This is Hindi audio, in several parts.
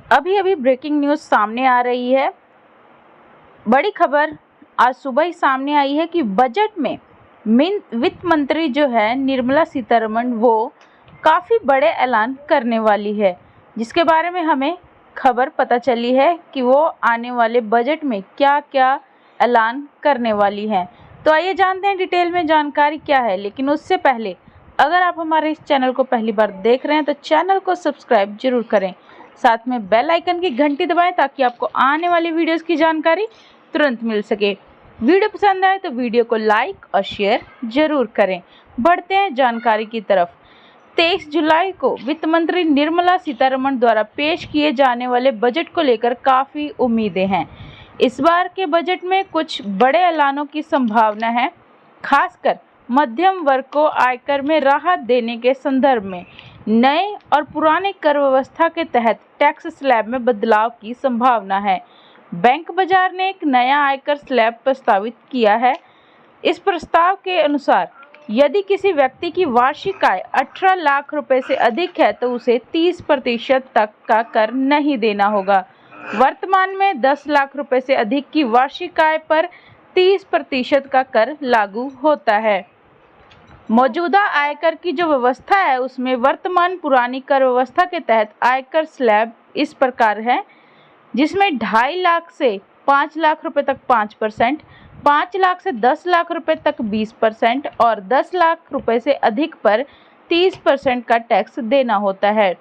अभी अभी ब्रेकिंग न्यूज़ सामने आ रही है। बड़ी खबर आज सुबह ही सामने आई है कि बजट में वित्त मंत्री जो है निर्मला सीतारमण वो काफ़ी बड़े ऐलान करने वाली है, जिसके बारे में हमें खबर पता चली है कि वो आने वाले बजट में क्या क्या ऐलान करने वाली हैं। तो आइए जानते हैं डिटेल में जानकारी क्या है। लेकिन उससे पहले अगर आप हमारे इस चैनल को पहली बार देख रहे हैं तो चैनल को सब्सक्राइब जरूर करें, साथ में बेल आइकन की घंटी दबाएं ताकि आपको आने वाली वीडियोस की जानकारी तुरंत मिल सके। वीडियो पसंद आए तो वीडियो को लाइक और शेयर जरूर करें। बढ़ते हैं जानकारी की तरफ। 23 जुलाई को वित्त मंत्री निर्मला सीतारमण द्वारा पेश किए जाने वाले बजट को लेकर काफ़ी उम्मीदें हैं। इस बार के बजट में कुछ बड़े ऐलानों की संभावना है, खासकर मध्यम वर्ग को आयकर में राहत देने के संदर्भ में। नए और पुराने कर व्यवस्था के तहत टैक्स स्लैब में बदलाव की संभावना है। बैंक बाजार ने एक नया आयकर स्लैब प्रस्तावित किया है। इस प्रस्ताव के अनुसार यदि किसी व्यक्ति की वार्षिक आय 18 लाख रुपए से अधिक है तो उसे 30% तक का कर नहीं देना होगा। वर्तमान में 10 लाख रुपए से अधिक की वार्षिक आय पर 30% का कर लागू होता है। मौजूदा आयकर की जो व्यवस्था है उसमें वर्तमान पुरानी कर व्यवस्था के तहत आयकर स्लैब इस प्रकार है, जिसमें 2.5 लाख से 5 लाख रुपए तक 5%, 5 लाख से 10 लाख रुपए तक 20% और 10 लाख रुपए से अधिक पर 30% का टैक्स देना होता है।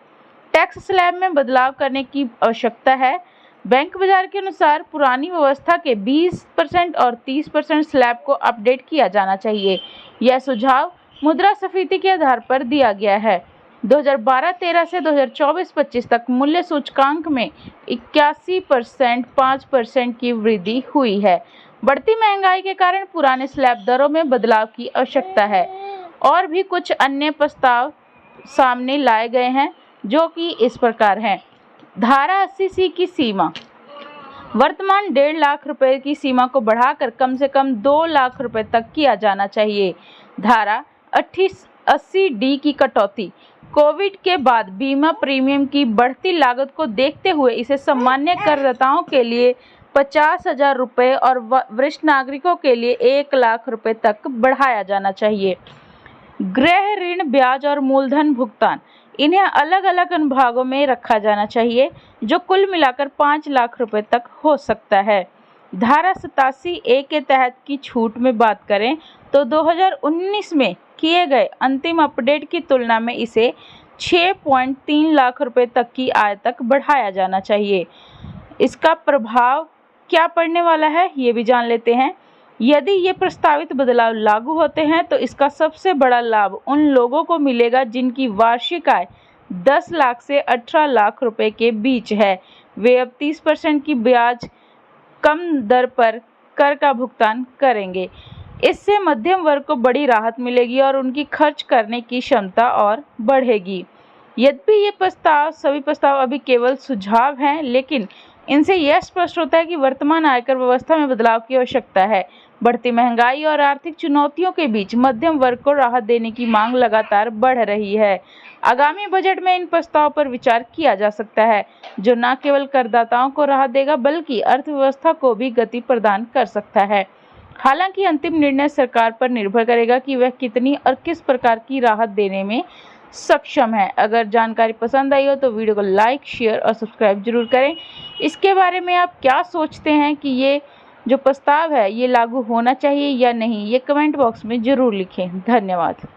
टैक्स स्लैब में बदलाव करने की आवश्यकता है। बैंक बाजार के अनुसार पुरानी व्यवस्था के 20% और 30% स्लैब को अपडेट किया जाना चाहिए। यह सुझाव मुद्रास्फीति के आधार पर दिया गया है। 2012-13 से 2024-25 तक मूल्य सूचकांक में 81% 5% की वृद्धि हुई है। बढ़ती महंगाई के कारण पुराने स्लैब दरों में बदलाव की आवश्यकता है। और भी कुछ अन्य प्रस्ताव सामने लाए गए हैं जो कि इस प्रकार हैं। धारा 80C की सीमा वर्तमान 1.5 लाख रुपए की सीमा को बढ़ाकर कम से कम 2 लाख रुपए तक किया जाना चाहिए। धारा 80D की कटौती कोविड के बाद बीमा प्रीमियम की बढ़ती लागत को देखते हुए इसे सामान्य करदाताओं के लिए 50,000 रुपये और वरिष्ठ नागरिकों के लिए 1 लाख रुपए तक बढ़ाया जाना चाहिए। गृह ऋण ब्याज और मूलधन भुगतान इन्हें अलग अलग अनुभागों में रखा जाना चाहिए, जो कुल मिलाकर 5 लाख रुपए तक हो सकता है। धारा 87A के तहत की छूट में बात करें तो 2019 में किए गए अंतिम अपडेट की तुलना में इसे 6.3 लाख रुपए तक की आय तक बढ़ाया जाना चाहिए। इसका प्रभाव क्या पड़ने वाला है ये भी जान लेते हैं। यदि ये प्रस्तावित बदलाव लागू होते हैं तो इसका सबसे बड़ा लाभ उन लोगों को मिलेगा जिनकी वार्षिक आय 10 लाख से 18 लाख रुपए के बीच है। वे अब 30% की ब्याज कम दर पर कर का भुगतान करेंगे। इससे मध्यम वर्ग को बड़ी राहत मिलेगी और उनकी खर्च करने की क्षमता और बढ़ेगी। यद्यपि ये सभी प्रस्ताव अभी केवल सुझाव हैं, लेकिन इनसे यह स्पष्ट होता है कि वर्तमान आयकर व्यवस्था में बदलाव की आवश्यकता है। बढ़ती महंगाई और आर्थिक चुनौतियों के बीच मध्यम वर्ग को राहत देने की मांग लगातार बढ़ रही है। आगामी बजट में इन प्रस्ताव पर विचार किया जा सकता है, जो न केवल करदाताओं को राहत देगा बल्कि अर्थव्यवस्था को भी गति प्रदान कर सकता है। हालांकि अंतिम निर्णय सरकार पर निर्भर करेगा कि वह कितनी और किस प्रकार की राहत देने में सक्षम है। अगर जानकारी पसंद आई हो तो वीडियो को लाइक, शेयर और सब्सक्राइब जरूर करें। इसके बारे में आप क्या सोचते हैं कि ये जो प्रस्ताव है ये लागू होना चाहिए या नहीं, ये कमेंट बॉक्स में ज़रूर लिखें। धन्यवाद।